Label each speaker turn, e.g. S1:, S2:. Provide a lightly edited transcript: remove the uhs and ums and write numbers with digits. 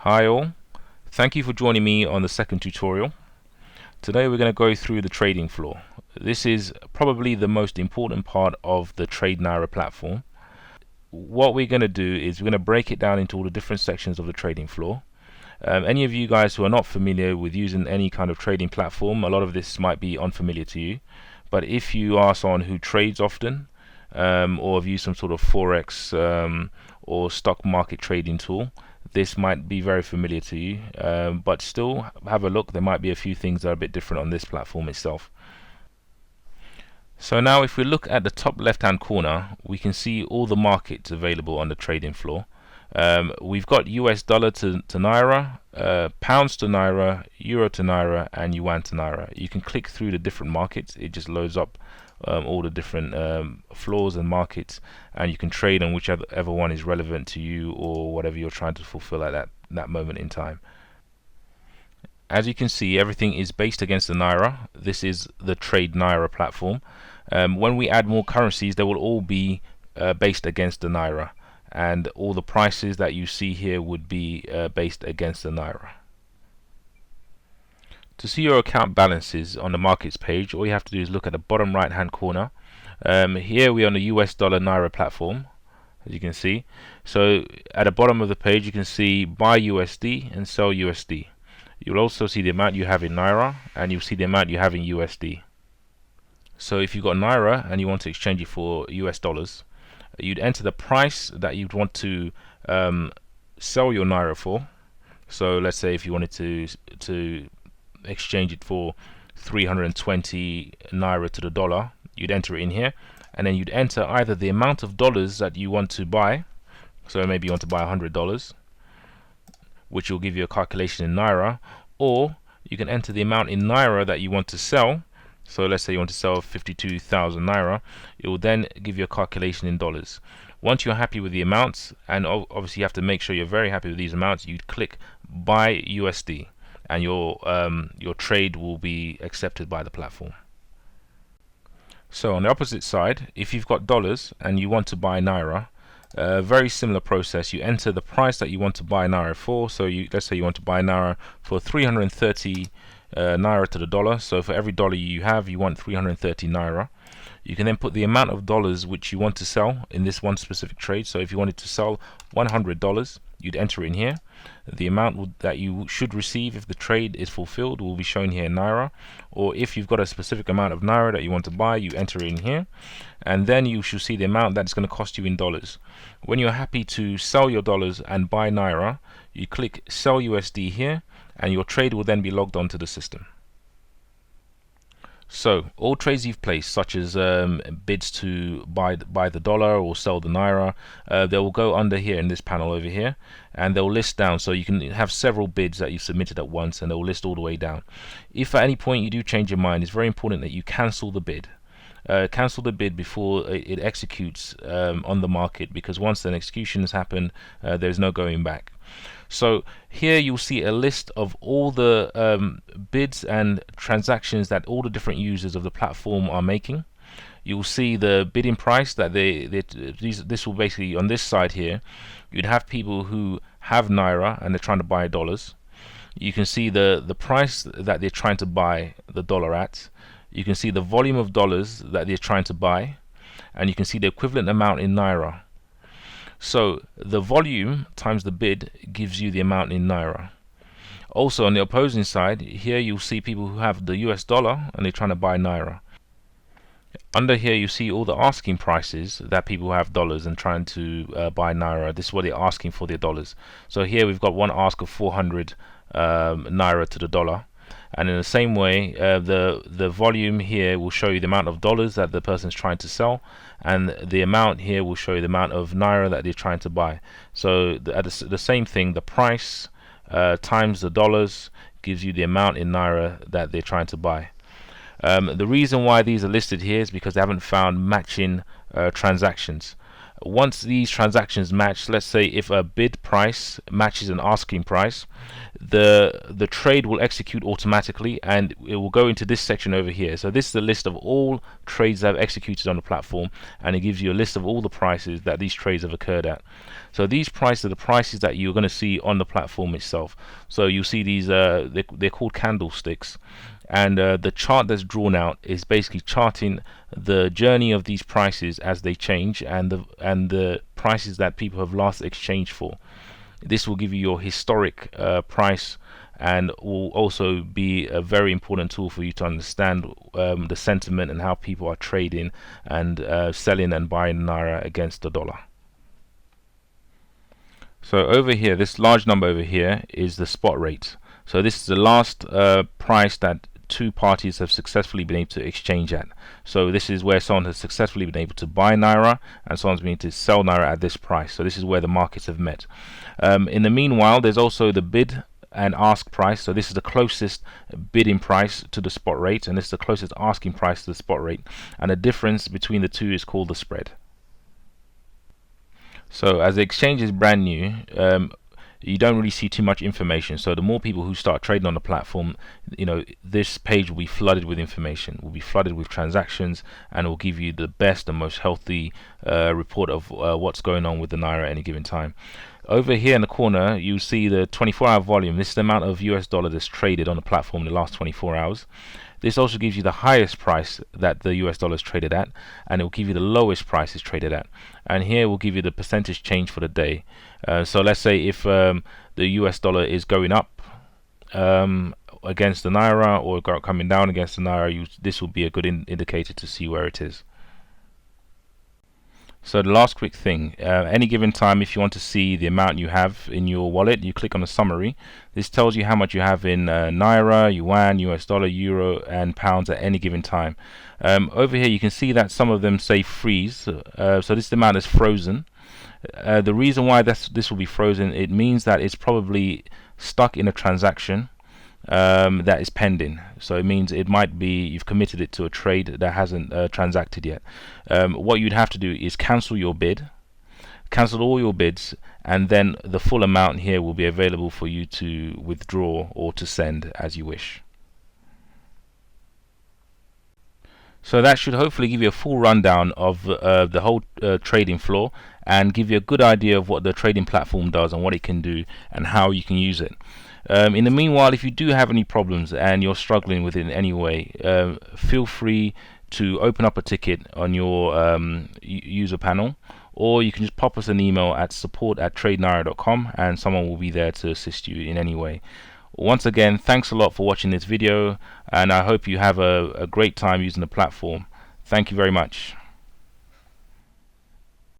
S1: Hi all, thank you for joining me on the second tutorial. Today we're going to go through the trading floor. This is probably the most important part of the TradeNAIRA platform. What we're going to do is we're going to break it down into all the different sections of the trading floor. Any of you guys who are not familiar with using any kind of trading platform, a lot of this might be unfamiliar to you. But if you are someone who trades often, or have used some sort of forex or stock market trading tool, this might be very familiar to you, but still have a look. There might be a few things that are a bit different on this platform itself. So now if we look at the top left hand corner, we can see all the markets available on the trading floor. We've got US dollar to Naira, pounds to Naira, euro to Naira, and yuan to Naira. You can click through the different markets. It just loads up all the different floors and markets, and you can trade on whichever one is relevant to you or whatever you're trying to fulfill at that moment in time. As you can see, everything is based against the Naira. This is the TradeNAIRA platform. When we add more currencies, they will all be based against the Naira, and all the prices that you see here would be based against the Naira. To see your account balances on the markets page, all you have to do is look at the bottom right hand corner. Here we are on the US dollar Naira platform, as you can see. So at the bottom of the page you can see buy USD and sell USD. You'll also see the amount you have in Naira, and you'll see the amount you have in USD. So if you've got Naira and you want to exchange it for US dollars, you'd enter the price that you'd want to sell your Naira for. So let's say if you wanted to exchange it for 320 Naira to the dollar, you'd enter it in here, and then you'd enter either the amount of dollars that you want to buy. So maybe you want to buy $100, which will give you a calculation in Naira, or you can enter the amount in Naira that you want to sell. So let's say you want to sell 52,000 Naira, it will then give you a calculation in dollars. Once you're happy with the amounts, and obviously you have to make sure you're very happy with these amounts, you'd click buy USD, and your trade will be accepted by the platform. So on the opposite side, if you've got dollars and you want to buy Naira, very similar process. You enter the price that you want to buy Naira for. So let's say you want to buy Naira for 330 Naira to the dollar. So for every dollar you have, you want 330 Naira. You can then put the amount of dollars which you want to sell in this one specific trade. So if you wanted to sell $100, you'd enter it in here. The amount that you should receive if the trade is fulfilled will be shown here in Naira, or if you've got a specific amount of Naira that you want to buy, you enter it in here, and then you should see the amount that it's going to cost you in dollars. When you're happy to sell your dollars and buy Naira, you click sell USD here, and your trade will then be logged onto the system. So all trades you've placed, such as bids to buy the dollar or sell the Naira, they will go under here in this panel over here, and they'll list down. So you can have several bids that you've submitted at once, and they'll list all the way down. If at any point you do change your mind, it's very important that you cancel the bid. Cancel the bid before it executes on the market, because once an execution has happened, there's no going back. So here you'll see a list of all the bids and transactions that all the different users of the platform are making. You'll see the bidding price that this will basically, on this side here, you'd have people who have Naira and they're trying to buy dollars. You can see the price that they're trying to buy the dollar at. You can see the volume of dollars that they're trying to buy, and you can see the equivalent amount in Naira. So the volume times the bid gives you the amount in Naira. Also on the opposing side, here you'll see people who have the US dollar and they're trying to buy Naira. Under here you see all the asking prices that people who have dollars and trying to buy Naira. This is what they're asking for their dollars. So here we've got one ask of 400 Naira to the dollar. And in the same way, the volume here will show you the amount of dollars that the person's trying to sell, and the amount here will show you the amount of Naira that they're trying to buy. So the same thing, the price times the dollars gives you the amount in Naira that they're trying to buy. The reason why these are listed here is because they haven't found matching transactions. Once these transactions match, let's say if a bid price matches an asking price, the trade will execute automatically, and it will go into this section over here. So this is a list of all trades that have executed on the platform, and it gives you a list of all the prices that these trades have occurred at. So these prices are the prices that you're going to see on the platform itself. So you'll see these they're called candlesticks, and the chart that's drawn out is basically charting the journey of these prices as they change, and the prices that people have last exchanged for. This will give you your historic price, and will also be a very important tool for you to understand the sentiment and how people are trading and selling and buying Naira against the dollar. So over here, this large number over here is the spot rate. So this is the last price that two parties have successfully been able to exchange at. So this is where someone has successfully been able to buy Naira and someone's been able to sell Naira at this price. So this is where the markets have met. In the meanwhile, there's also the bid and ask price. So this is the closest bidding price to the spot rate, and this is the closest asking price to the spot rate, and the difference between the two is called the spread. So as the exchange is brand new, you don't really see too much information. So the more people who start trading on the platform, this page will be flooded with information, will be flooded with transactions, and will give you the best and most healthy report of what's going on with the Naira at any given time. Over here in the corner, you see the 24-hour volume. This is the amount of US dollar that's traded on the platform in the last 24 hours. This also gives you the highest price that the US dollar is traded at, and it will give you the lowest price it's traded at. And here will give you the percentage change for the day. So let's say if the US dollar is going up against the Naira, or coming down against the Naira, this will be a good indicator to see where it is. So the last quick thing, any given time, if you want to see the amount you have in your wallet, you click on the summary. This tells you how much you have in Naira, Yuan, US dollar, Euro and pounds at any given time. Over here you can see that some of them say freeze, so this is the amount that's frozen. The reason why this will be frozen, it means that it's probably stuck in a transaction that is pending. So it means it might be you've committed it to a trade that hasn't transacted yet. What you'd have to do is cancel your bid, cancel all your bids, and then the full amount here will be available for you to withdraw or to send as you wish. So that should hopefully give you a full rundown of the whole trading floor, and give you a good idea of what the trading platform does and what it can do and how you can use it. In the meanwhile, if you do have any problems and you're struggling with it in any way, feel free to open up a ticket on your user panel, or you can just pop us an email at support@TradeNAIRA.com, and someone will be there to assist you in any way. Once again, thanks a lot for watching this video, and I hope you have a great time using the platform. Thank you very much.